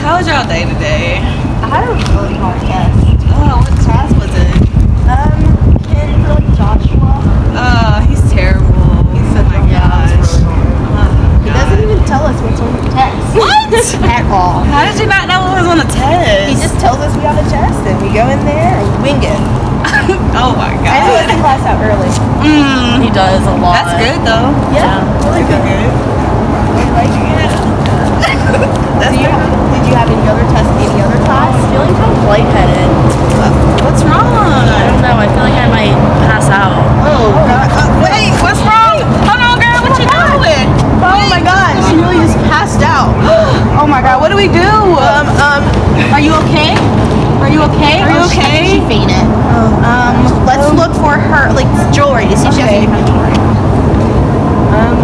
How was y'all day today? I had a really hard test. Oh, what class was it? Ken for like Joshua. Oh, he's terrible. He's such oh my gosh. He doesn't even tell us what's on the test. What? At all. How did you not know what was on the test? He just tells us we have a test and we go in there and wing it. Oh my god. And he lets the class out early. He does a lot. That's good though. Yeah, really Super good. Really like it. That's Did you have any other tests in any other class? I'm feeling kind of lightheaded. What's wrong? I don't know. I feel like I might pass out. Oh god. Wait, what's wrong? Hold on, girl. What you doing? Oh my god, she really just passed out. Oh my god. What do we do? Are you okay? Are you okay? Are you okay? She fainted. Let's look for her, like, jewelry to see if she has any kind of jewelry.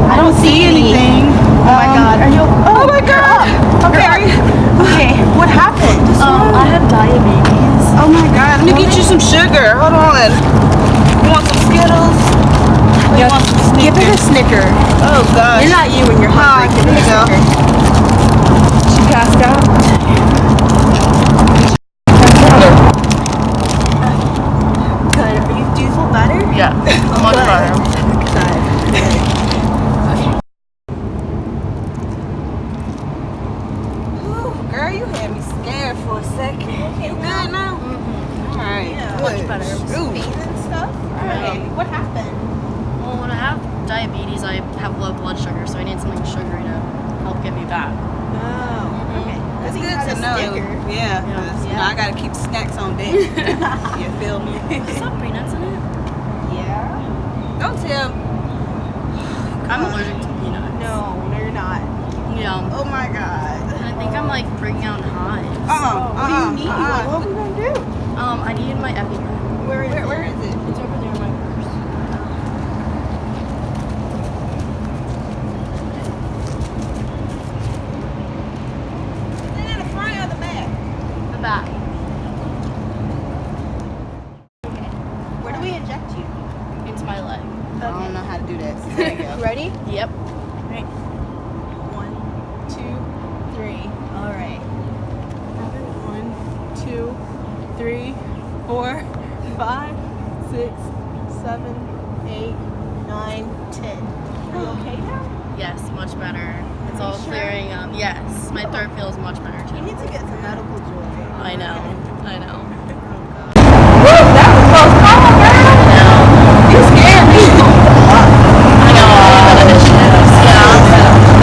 I don't see anything. Oh my god. Are you? Oh my god. Okay. Are you? Okay. What happened? I have diabetes. Oh my god. Let me get you some sugar. Hold on. You want some Skittles? Or you want some Give her Snickers? a Snicker. Oh gosh. You're not you when you're hungry. Give her a Here you go. Snicker. She passed out. Good. Do you feel better? Yeah, much better. Girl, you had me scared for a second. You good now? All right. Yeah. Much better. Ooh. Pain and stuff? Okay. What happened? Well, when I have diabetes, I have low blood sugar, so I need something sugary to help get me back. Oh. Okay. That's You good had to a know. Snicker. Yeah. 'Cause, you know, I gotta keep snacks on deck. You feel me? Is that peanuts in it? Yeah. Don't tell. I'm allergic to peanuts. No, you're not. Yeah. Oh my god. I think I'm like breaking out in hives. What do you need? What are we gonna do? I needed my EpiPen. Where is it? It's over there in my purse. Is it in the front or the back? The back. Where do we inject you? Into my leg. I don't know how to do that. So there you go. Ready? Yep. 1, 2, 3. All right. 1, 2, 3, 4, 5, 6, 7, 8, 9, 10. Are you okay now? Yes, much better. It's Are you all sure? clearing up. Yes, my throat feels much better You too. need to get some medical jewelry. I know. I know. Woo, that was close call, girl. You scared me. I know.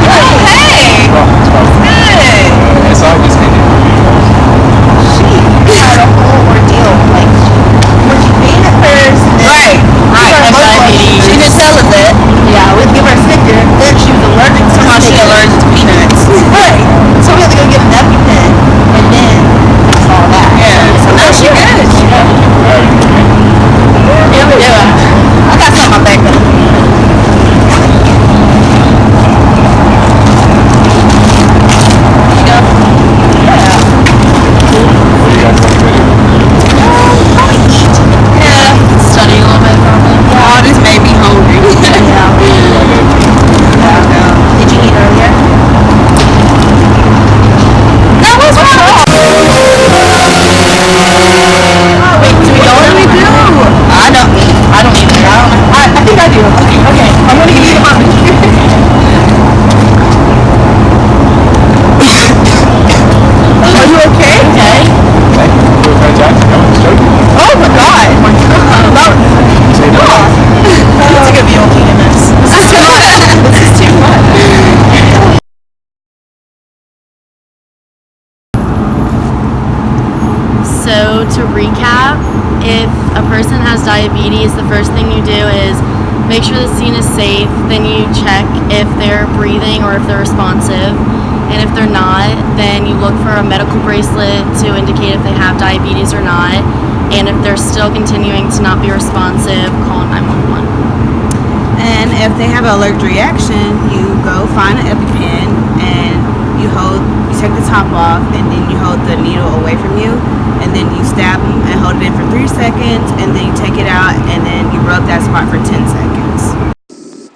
Yeah. Hey. Good. It's all just She had a whole ordeal. Like, when she fainted at first, Right. Diabetes. She didn't tell us that. yeah, we'd give her a Snicker. Then she was allergic to Somehow she Snickers. allergic to peanuts. Right. So we had to go get an EpiPen, and then it's all that. Yeah. So now she good. Yeah, we do. I got something on my back though. Yeah. Study a little bit probably. Oh, this made me hungry. Did you eat earlier? That was wrong. Wait, do we know what we do? I don't either. I think I do. Okay. I'm gonna give you mine. Are you okay? Okay. Oh my god. That's a good be okay in this. This is too much. This is too much. So to recap, if a person has diabetes, the first thing you do is make sure the scene is safe. Then you check if they're breathing or if they're responsive. And if they're not, then you look for a medical bracelet to indicate if they have diabetes or not. And if they're still continuing to not be responsive, call 911. And if they have an allergic reaction, you go find an EpiPen and you take the top off, and then you hold the needle away from you, and then you stab them and hold it in for 3 seconds, and then you take it out, and then you rub that spot for 10 seconds.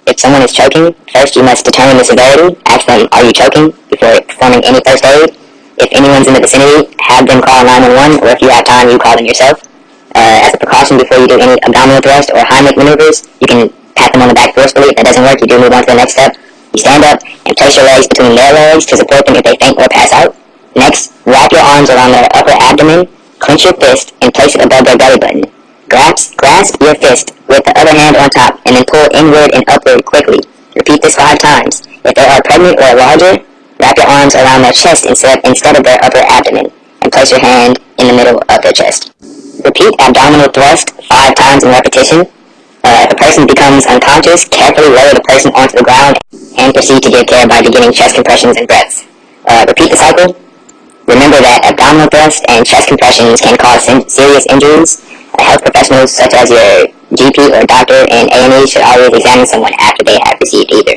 If someone is choking, first you must determine the severity. Ask them, are you choking, before performing any first aid. If anyone's in the vicinity, have them call 911, or if you have time, you call them yourself. As a precaution, before you do any abdominal thrust or Heimlich maneuvers, you can pat them on the back forcefully. If that doesn't work, you do move on to the next step. You stand up and place your legs between their legs to support them if they faint or pass out. Next, wrap your arms around their upper abdomen, clench your fist, and place it above their belly button. Grasp your fist with the other hand on top, and then pull inward and upward quickly. Repeat this 5 times. If they are pregnant or larger, wrap your arms around their chest instead of their upper abdomen, and place your hand in the middle of their chest. Repeat abdominal thrust 5 times in repetition. If a person becomes unconscious, carefully lower the person onto the ground and proceed to give care by beginning chest compressions and breaths. Repeat the cycle. Remember that abdominal thrust and chest compressions can cause serious injuries. Health professionals such as your GP or doctor and A&E should always examine someone after they have received either.